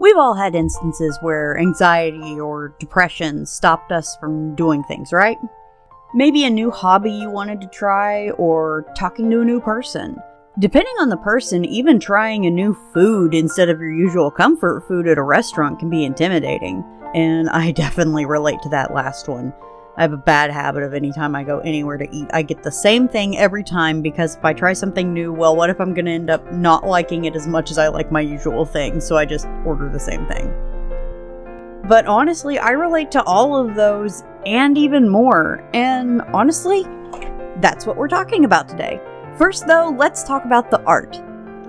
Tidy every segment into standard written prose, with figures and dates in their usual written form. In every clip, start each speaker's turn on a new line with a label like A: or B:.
A: We've all had instances where anxiety or depression stopped us from doing things, right? Maybe a new hobby you wanted to try, or talking to a new person. Depending on the person, even trying a new food instead of your usual comfort food at a restaurant can be intimidating. And I definitely relate to that last one. I have a bad habit of anytime I go anywhere to eat, I get the same thing every time, because if I try something new, well, what if I'm going to end up not liking it as much as I like my usual thing, so I just order the same thing. But honestly, I relate to all of those and even more, and honestly, that's what we're talking about today. First though, let's talk about the art.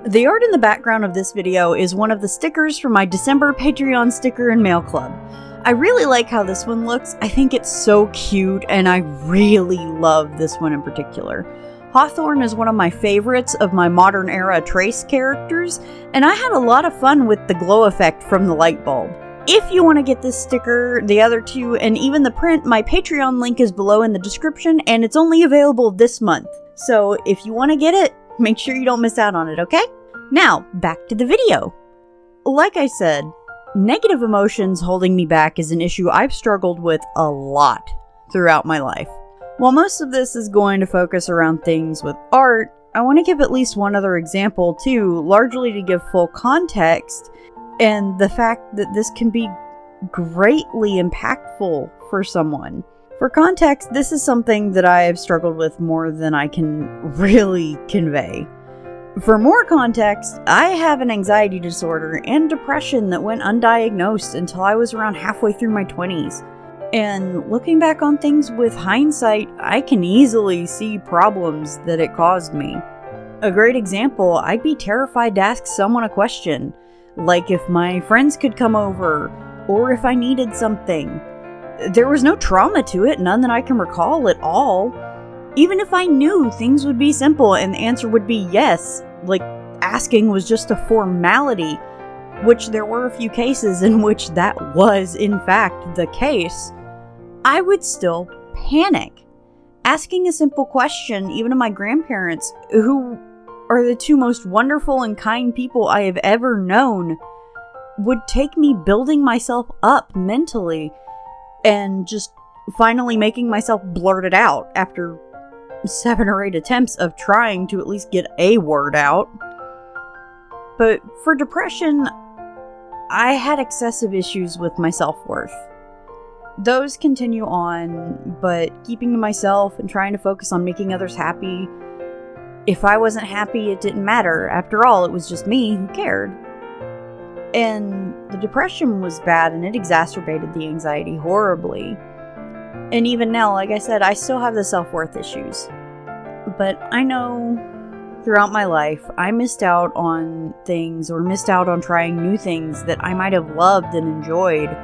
A: The art in the background of this video is one of the stickers from my December Patreon sticker and mail club. I really like how this one looks. I think it's so cute, and I really love this one in particular. Hawthorne is one of my favorites of my modern era Trace characters, and I had a lot of fun with the glow effect from the light bulb. If you want to get this sticker, the other two, and even the print, my Patreon link is below in the description, and it's only available this month. So if you want to get it, make sure you don't miss out on it, okay? Now, back to the video. Like I said, negative emotions holding me back is an issue I've struggled with a lot throughout my life. While most of this is going to focus around things with art, I want to give at least one other example too, largely to give full context, and the fact that this can be greatly impactful for someone. For context, this is something that I have struggled with more than I can really convey. For more context, I have an anxiety disorder and depression that went undiagnosed until I was around halfway through my 20s. And looking back on things with hindsight, I can easily see problems that it caused me. A great example, I'd be terrified to ask someone a question, like if my friends could come over, or if I needed something. There was no trauma to it, none that I can recall at all. Even if I knew things would be simple and the answer would be yes, like asking was just a formality, which there were a few cases in which that was in fact the case, I would still panic. Asking a simple question, even to my grandparents, who are the two most wonderful and kind people I have ever known, would take me building myself up mentally and just finally making myself blurt it out after 7 or 8 attempts of trying to at least get a word out. But for depression, I had excessive issues with my self-worth. Those continue on, but keeping to myself and trying to focus on making others happy. If I wasn't happy, it didn't matter. After all, it was just me who cared. And the depression was bad, and it exacerbated the anxiety horribly. And even now, like I said, I still have the self-worth issues. But I know throughout my life, I missed out on things, or missed out on trying new things that I might have loved and enjoyed,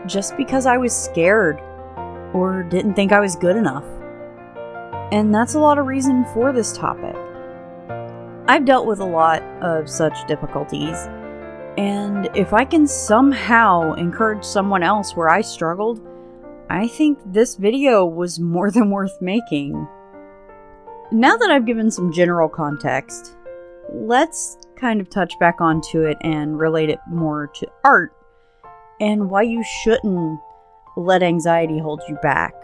A: just because I was scared, or didn't think I was good enough. And that's a lot of reason for this topic. I've dealt with a lot of such difficulties, and if I can somehow encourage someone else where I struggled, I think this video was more than worth making. Now that I've given some general context, let's kind of touch back onto it and relate it more to art, and why you shouldn't let anxiety hold you back.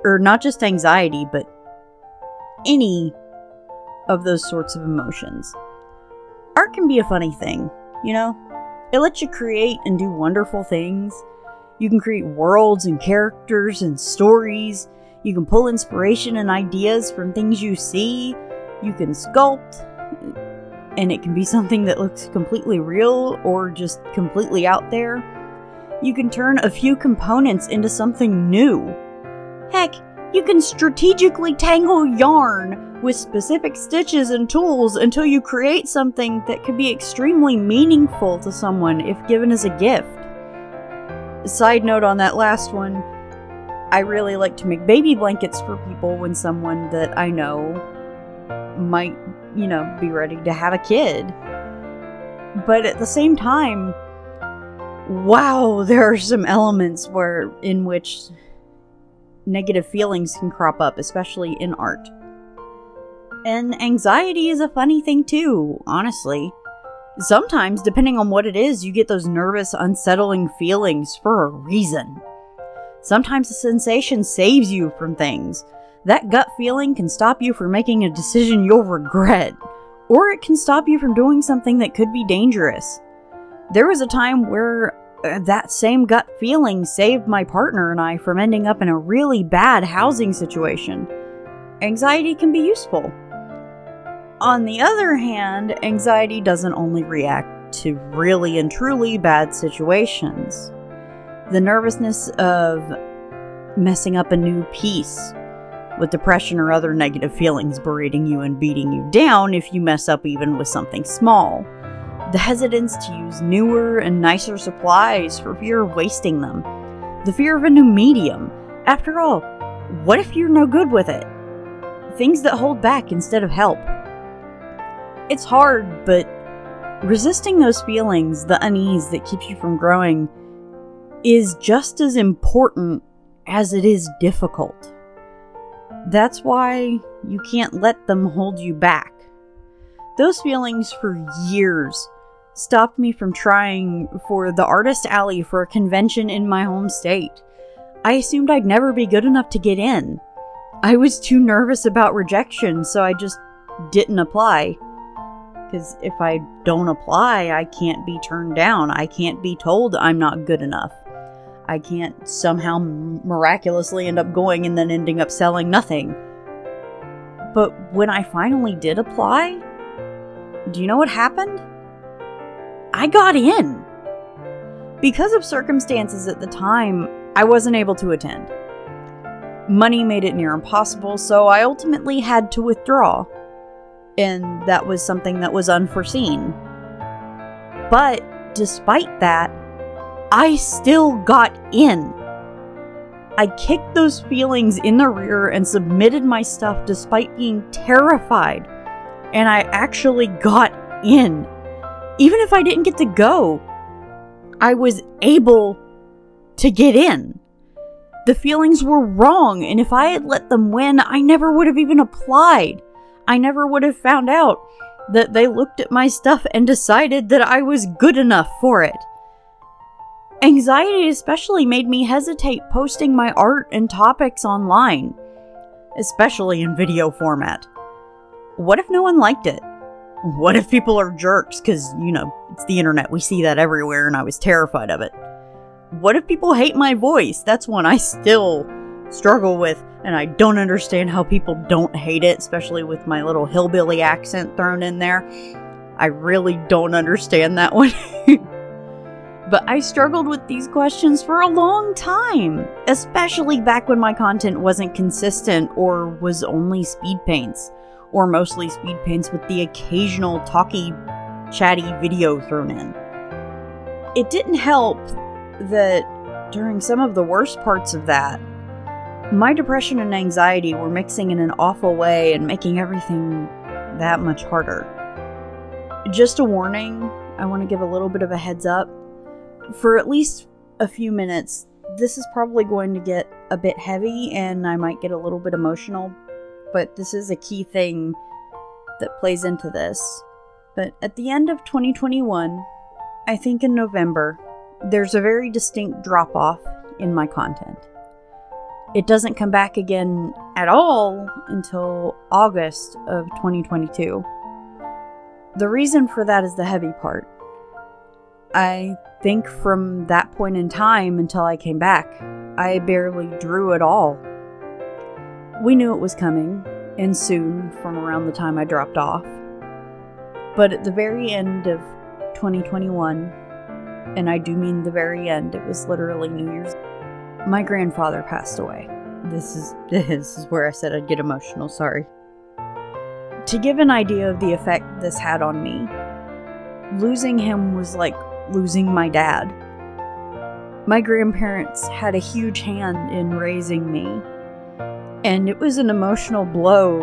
A: Or not just anxiety, but any of those sorts of emotions. Art can be a funny thing, you know? It lets you create and do wonderful things. You can create worlds and characters and stories. You can pull inspiration and ideas from things you see. You can sculpt, and it can be something that looks completely real or just completely out there. You can turn a few components into something new. Heck, you can strategically tangle yarn with specific stitches and tools until you create something that could be extremely meaningful to someone if given as a gift. Side note on that last one, I really like to make baby blankets for people when someone that I know might, be ready to have a kid. But at the same time, wow, there are some elements in which negative feelings can crop up, especially in art. And anxiety is a funny thing too, honestly. Sometimes, depending on what it is, you get those nervous, unsettling feelings for a reason. Sometimes the sensation saves you from things. That gut feeling can stop you from making a decision you'll regret, or it can stop you from doing something that could be dangerous. There was a time where that same gut feeling saved my partner and I from ending up in a really bad housing situation. Anxiety can be useful. On the other hand, anxiety doesn't only react to really and truly bad situations. The nervousness of messing up a new piece, with depression or other negative feelings berating you and beating you down if you mess up even with something small. The hesitance to use newer and nicer supplies for fear of wasting them. The fear of a new medium. After all, what if you're no good with it? Things that hold back instead of help. It's hard, but resisting those feelings, the unease that keeps you from growing, is just as important as it is difficult. That's why you can't let them hold you back. Those feelings for years stopped me from trying for the Artist Alley for a convention in my home state. I assumed I'd never be good enough to get in. I was too nervous about rejection, so I just didn't apply. Because if I don't apply, I can't be turned down. I can't be told I'm not good enough. I can't somehow miraculously end up going and then ending up selling nothing. But when I finally did apply, do you know what happened? I got in. Because of circumstances at the time, I wasn't able to attend. Money made it near impossible, so I ultimately had to withdraw. And that was something that was unforeseen. But despite that, I still got in. I kicked those feelings in the rear and submitted my stuff despite being terrified. And I actually got in. Even if I didn't get to go, I was able to get in. The feelings were wrong, and if I had let them win, I never would have even applied. I never would have found out that they looked at my stuff and decided that I was good enough for it. Anxiety especially made me hesitate posting my art and topics online, especially in video format. What if no one liked it? What if people are jerks? Because, it's the internet. We see that everywhere, and I was terrified of it. What if people hate my voice? That's one I still struggle with, and I don't understand how people don't hate it, especially with my little hillbilly accent thrown in there. I really don't understand that one. But I struggled with these questions for a long time, especially back when my content wasn't consistent or was only speed paints, or mostly speed paints with the occasional talky, chatty video thrown in. It didn't help that during some of the worst parts of that, my depression and anxiety were mixing in an awful way and making everything that much harder. Just a warning, I want to give a little bit of a heads up. For at least a few minutes, this is probably going to get a bit heavy and I might get a little bit emotional, but this is a key thing that plays into this. But at the end of 2021, I think in November, there's a very distinct drop-off in my content. It doesn't come back again at all until August of 2022. The reason for that is the heavy part. I think from that point in time until I came back, I barely drew at all. We knew it was coming, and soon, from around the time I dropped off. But at the very end of 2021, and I do mean the very end, it was literally New Year's, my grandfather passed away. This is where I said I'd get emotional, sorry. To give an idea of the effect this had on me, losing him was like losing my dad. My grandparents had a huge hand in raising me, and it was an emotional blow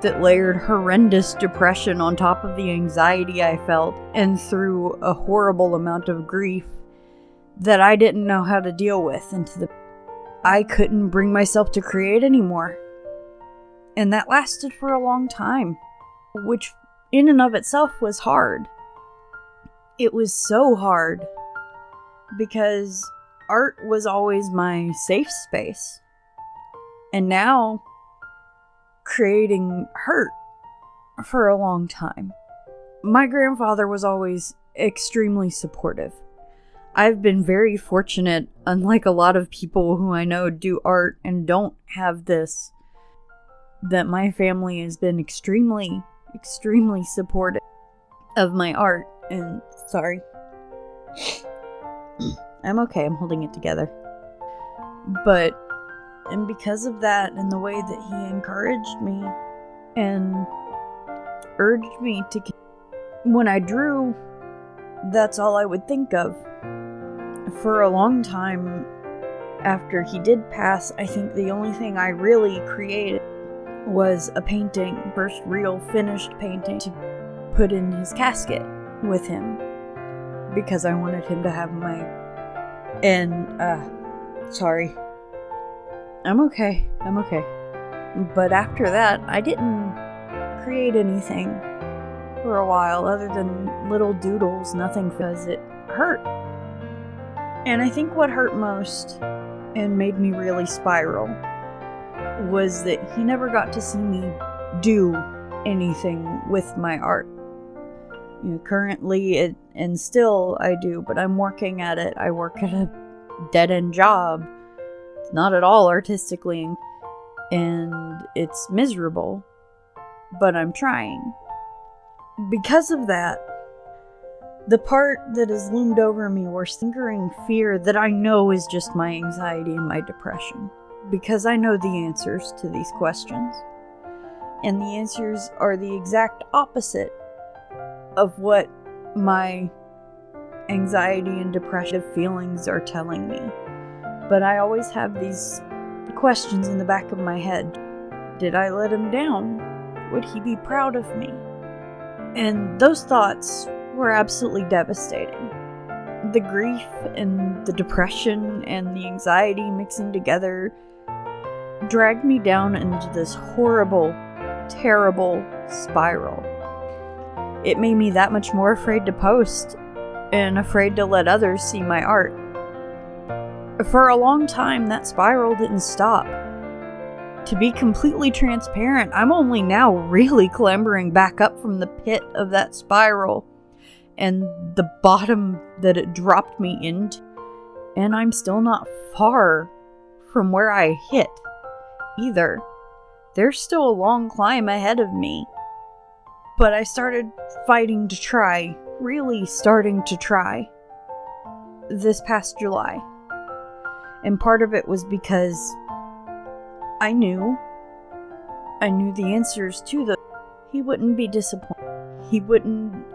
A: that layered horrendous depression on top of the anxiety I felt and through a horrible amount of grief that I didn't know how to deal with, and I couldn't bring myself to create anymore. And that lasted for a long time, which in and of itself was hard. It was so hard because art was always my safe space. And now, creating hurt for a long time. My grandfather was always extremely supportive. I've been very fortunate, unlike a lot of people who I know do art and don't have this, that my family has been extremely, extremely supportive of my art. And sorry. I'm okay, I'm holding it together. And because of that and the way that he encouraged me and urged me to, when I drew, that's all I would think of. For a long time after he did pass, I think the only thing I really created was a painting, first real finished painting to put in his casket with him, because I wanted him to have my, sorry. I'm okay. But after that, I didn't create anything for a while other than little doodles, nothing, because it hurt. And I think what hurt most and made me really spiral was that he never got to see me do anything with my art. You know, currently, and still I do, but I'm working at it. I work at a dead-end job. It's not at all artistically, and it's miserable, but I'm trying. Because of that, the part that has loomed over me was lingering fear that I know is just my anxiety and my depression, because I know the answers to these questions. And the answers are the exact opposite of what my anxiety and depressive feelings are telling me. But I always have these questions in the back of my head. Did I let him down? Would he be proud of me? And those thoughts were absolutely devastating. The grief and the depression and the anxiety mixing together dragged me down into this horrible, terrible spiral. It made me that much more afraid to post and afraid to let others see my art. For a long time, that spiral didn't stop. To be completely transparent, I'm only now really clambering back up from the pit of that spiral and the bottom that it dropped me into. And I'm still not far from where I hit either. There's still a long climb ahead of me. But I started fighting to try, really starting to try, this past July. And part of it was because I knew the answers to them. He wouldn't be disappointed.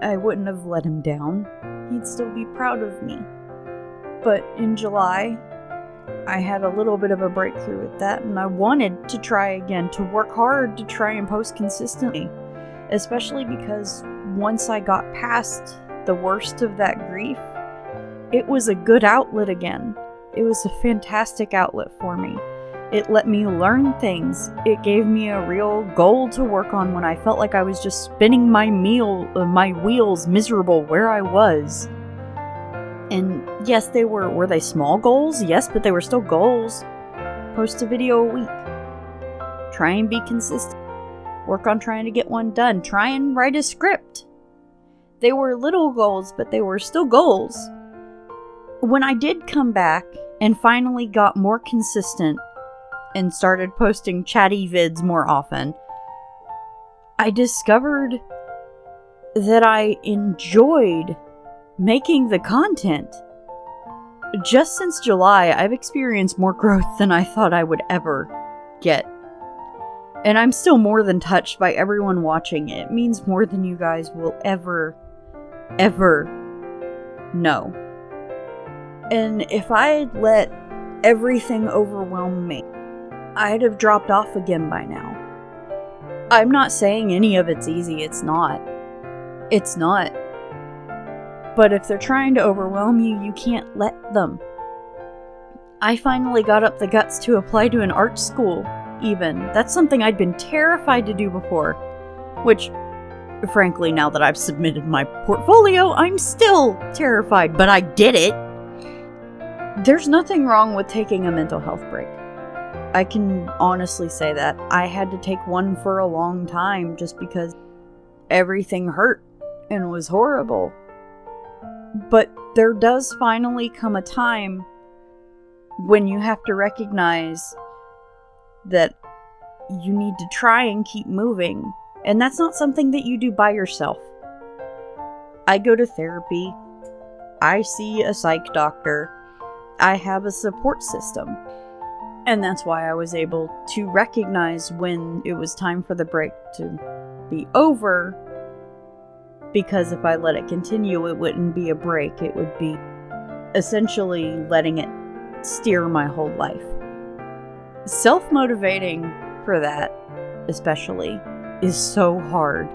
A: I wouldn't have let him down. He'd still be proud of me. But in July, I had a little bit of a breakthrough with that, and I wanted to try again, to work hard to try and post consistently. Especially because once I got past the worst of that grief, it was a good outlet again. It was a fantastic outlet for me. It let me learn things. It gave me a real goal to work on when I felt like I was just spinning my wheels miserable where I was. And yes, were they small goals? Yes, but they were still goals. Post a video a week. Try and be consistent. Work on trying to get one done. Try and write a script. They were little goals, but they were still goals. When I did come back and finally got more consistent and started posting chatty vids more often, I discovered that I enjoyed making the content. Just since July, I've experienced more growth than I thought I would ever get. And I'm still more than touched by everyone watching it. It means more than you guys will ever know. And if I had let everything overwhelm me, I'd have dropped off again by now. I'm not saying any of it's easy. It's not. It's not. But if they're trying to overwhelm you, you can't let them. I finally got up the guts to apply to an art school, even. That's something I'd been terrified to do before. Which, Frankly, now that I've submitted my portfolio, I'm still terrified, but I did it. There's nothing wrong with taking a mental health break. I can honestly say that. I had to take one for a long time just because everything hurt and was horrible. But there does finally come a time when you have to recognize that you need to try and keep moving. And that's not something that you do by yourself. I go to therapy. I see a psych doctor. I have a support system. And that's why I was able to recognize when it was time for the break to be over. Because if I let it continue, it wouldn't be a break. It would be essentially letting it steer my whole life. Self-motivating for that, especially, is so hard.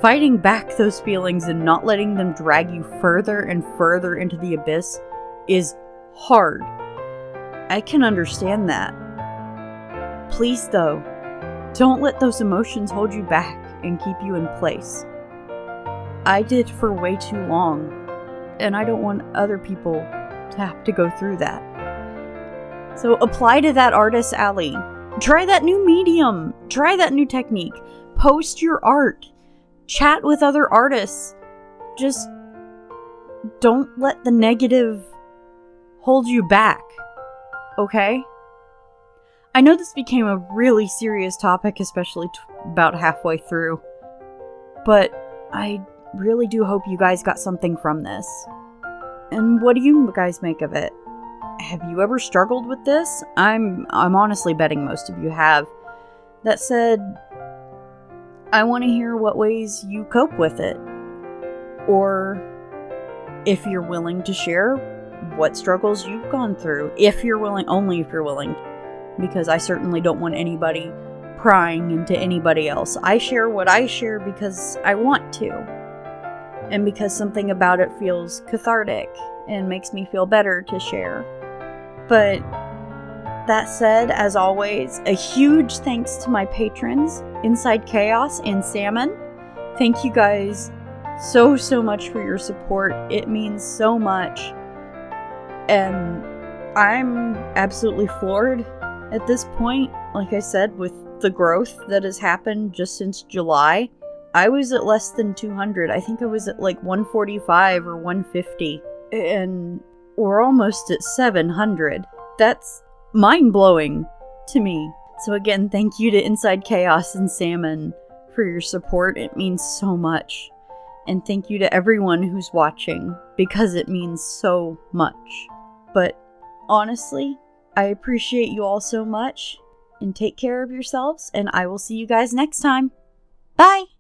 A: Fighting back those feelings and not letting them drag you further and further into the abyss is hard. I can understand that. Please, though, don't let those emotions hold you back and keep you in place. I did for way too long, and I don't want other people to have to go through that. So apply to that artist alley. Try that new medium. Try that new technique. Post your art. Chat with other artists. Just don't let the negative hold you back. Okay? I know this became a really serious topic, especially about halfway through. But I really do hope you guys got something from this. And what do you guys make of it? Have you ever struggled with this? I'm honestly betting most of you have. That said, I want to hear what ways you cope with it. Or if you're willing to share what struggles you've gone through. If you're willing, only if you're willing. Because I certainly don't want anybody prying into anybody else. I share what I share because I want to. And because something about it feels cathartic and makes me feel better to share. But that said, as always, a huge thanks to my patrons, Inside Chaos and Salmon. Thank you guys so much for your support. It means so much. And I'm absolutely floored at this point, like I said, with the growth that has happened just since July. I was at less than 200. I think I was at like 145 or 150. And we're almost at 700. That's mind-blowing to me. So again, thank you to Inside Chaos and Salmon for your support. It means so much. And thank you to everyone who's watching, because it means so much. But honestly, I appreciate you all so much. And take care of yourselves, and I will see you guys next time. Bye!